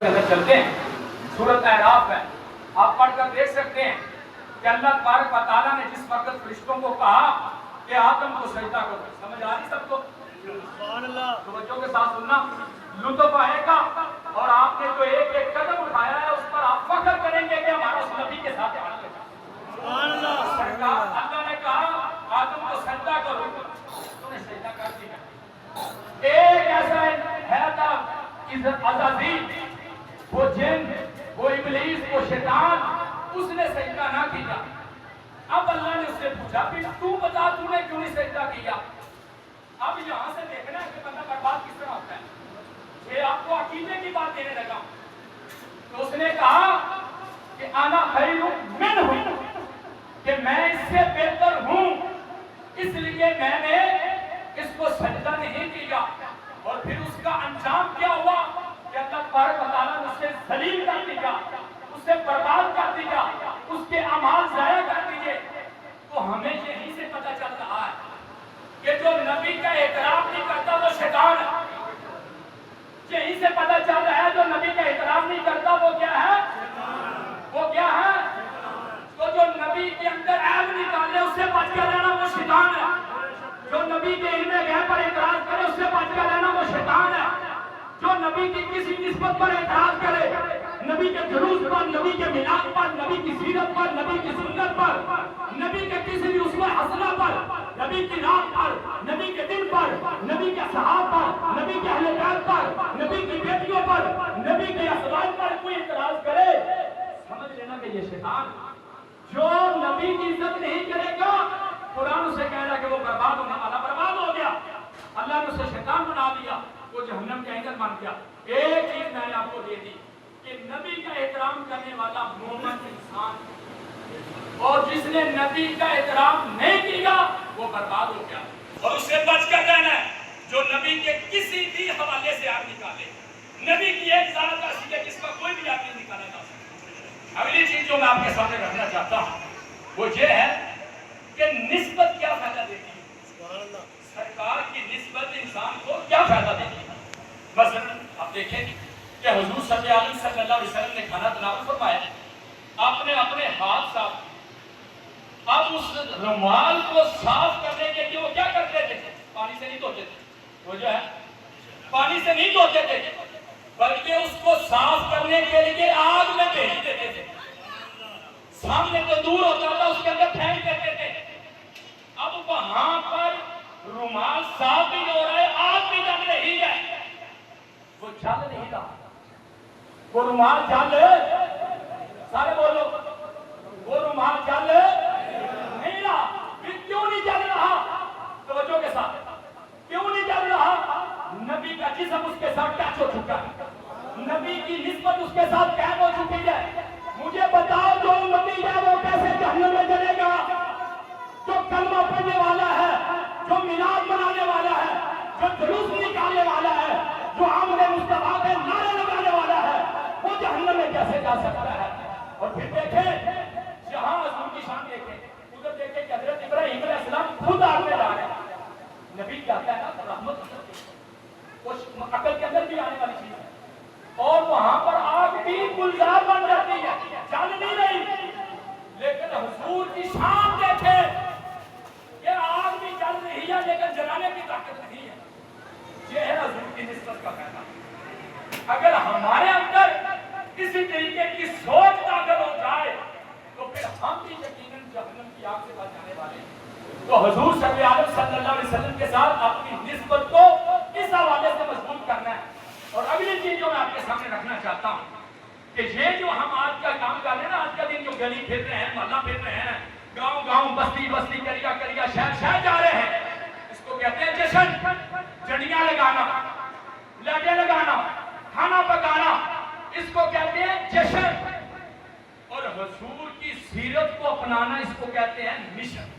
اندر چلتے ہیں، سورۃ اعراف ہے، آپ پڑھ کر دیکھ سکتے ہیں کہ اللہ تبارک و تعالیٰ نے جس وقت فرشتوں کو کہا کہ آدم کو سجدہ کرو، سمجھ آ رہی سب کو؟ سبحان اللہ، توجہ کے ساتھ سننا، لطف آئے گا اور آپ نے جو ایک ایک قدم اٹھایا ہے اس پر آپ فخر کریں گے کہ ہمارا اس نبی کے ساتھ عمل ہے۔ سبحان اللہ، اللہ نے کہا آدم کو سجدہ کرو، انہوں نے سجدہ کر دیا۔ ایک ایسا ہے تھا عزازیل، وہ جن، وہ ابلیس، وہ شیطان، اس نے سجدہ نہ کیا۔ اب اللہ نے اس سے پوچھا پھر تو بتا تو نے کیوں نہیں سجدہ کیا؟ اب یہاں سے دیکھنا ہے کہ بندہ برباد کس طرح ہوتا ہے۔ یہ آپ کو عقیدے کی بات دینے لگا تو اس نے کہا کہ انا خیر منہ، کہ میں اس سے بہتر ہوں، اس لیے میں نے اس کو سجدہ نہیں کیا۔ اور پھر اس کا انجام کیا ہوا کہ اللہ تبارک و تعالیٰ نے اسے ذلیل کر دیا، اسے برباد کر دیا، اس کے اعمال ضائع کر دیے۔ تو ہمیں یہیں سے پتہ چل رہا ہے کہ جو نبی کا احترام نہیں کرتا وہ شیطان ہے۔ یہیں سے پتہ چل رہا ہے جو نبی کا احترام نہیں کرتا وہ کیا ہے؟ وہ کیا ہے؟ تو جو نبی کے اندر عیب نکالے اس سے بچ کر رہنا وہ شیطان ہے۔ جو نبی کے علم غیب پر اعتراض کرے اس سے بچ کر رہنا وہ شیطان ہے۔ جو نبی کی کسی نسبت پر اعتراض کرے، نبی کے جلوس پر، نبی کے میلاد پر، نبی کی سیرت پر، نبی کی سنت پر، نبی کے کسی بھی اسوہ حسنہ پر، نبی کی رات پر، نبی کے دن پر، نبی کے صحاب پر، نبی کے اہل بیت پر، نبی کی بیٹیوں پر، نبی کے ازواج پر کوئی اعتراض کرے، سمجھ لینا کہ یہ شیطان۔ جو نبی کی عزت نہیں کرے گا، قرآن اسے کہہ رہا کہ وہ برباد ہونے والا برباد ہو گیا۔ اللہ نے اسے شیطان بنا دیا، وہ جہنم کا ایندھن بن گیا۔ ایک چیز میں نے آپ کو دے دی کہ نبی کا احترام کرنے والا مومن انسان، اور جس نے نبی کا احترام نہیں کیا وہ برباد ہو گیا۔ اور اس سے بچ کر رہنا ہے جو نبی کے کسی بھی حوالے سے آپ نکالے، نبی کی ایک ذات ایسی ہے جس کا کوئی بھی آپ نہیں نکالا جا سکتا۔ اگلی چیز جو میں آپ کے سامنے رکھنا چاہتا ہوں وہ یہ ہے کہ نسبت کیا فائدہ دیتی ہے؟ سرکار کی نسبت انسان کو کیا فائدہ دیتی ہے؟ مثلا آپ دیکھیں کہ حضور صلی اللہ علیہ وسلم نے کھانا تناول فرمایا، آپ نے اپنے ہاتھ صاف، اب اس رومال کو صاف کرنے کے لیے وہ کیا کرتے تھے؟ پانی سے نہیں دھوتے تھے، وہ جو ہے پانی سے نہیں دھوتے تھے، بلکہ اس کو صاف کرنے کے لیے آگ میں بھیج دیتے تھے۔ سامنے تو دور ہوتا تھا، اس کے اندر پھینک دیتے تھے۔ اب وہاں پر رومال صاف بھی ہو رہا ہے، آگ بھی جل رہی ہے، وہ جل نہیں رہا۔ وہ رومال جل، سارے بولو، وہ رومال جل نہیں رہا۔ پھر کیوں نہیں جل رہا؟ توجہ کے ساتھ، کیوں نہیں جل رہا؟ نبی کا جسم اس کے ساتھ ٹچ ہو چکا ہے، نبی کی نسبت اس کے ساتھ قائم ہو چکی ہے۔ مجھے بتاؤ جو نبی ہے وہ کیسے جہنم میں جلے گا؟ جو کلمہ پڑھنے والا ہے، جو میلاد منانے والا ہے، جو جلوس نکالنے والا ہے، جو آمد مصطفیٰ کے نعرے لگانے والا ہے، وہ جہنم میں کیسے جا سکتا ہے؟ اور پھر دیکھیں جہاں حضور کی شان دیکھیں، ادھر دیکھیں کہ حضرت ابراہیم علیہ السلام خود آگ میں جا رہے ہیں۔ نبی کہتا ہے نا رحمت وہ عقل کے اندر بھی آنے والی چیز ہے، اور وہاں پر آگ بھی گلزار بن جاتی ہے، جل نہیں رہی۔ لیکن حضور کی شان دیکھیں کہ آگ بھی جل رہی ہے لیکن جلانے کی طاقت نہیں ہے۔ یہ ہے حضور کی نسبت کا فائدہ۔ اگر ہمارے اندر کسی طریقے کی سوچ داخل ہو جائے تو پھر ہم بھی یقیناً جہنم کی آگ سے بچ جانے والے ہیں۔ تو حضور صلی اللہ علیہ وسلم کے ساتھ اپنی نسبت کو اس حوالے سے مضبوط کرنا ہے۔ اور اگلی چیز جو میں آپ کے سامنے رکھنا چاہتا ہوں کہ یہ جو ہم آج کا کام کر رہے ہیں نا، آج کا دن جو گلی پھر رہے ہیں، محلہ پھر رہے ہیں، گاؤں گاؤں، بستی بستی، کریا کریا، شہر شہر جا رہے ہیں، اس کو کہتے ہیں جشن۔ جڑیاں لگانا، لٹے لگانا، کھانا پکانا، اس کو کہتے ہیں جشن۔ اور حضور کی سیرت کو اپنانا اس کو کہتے ہیں مشن۔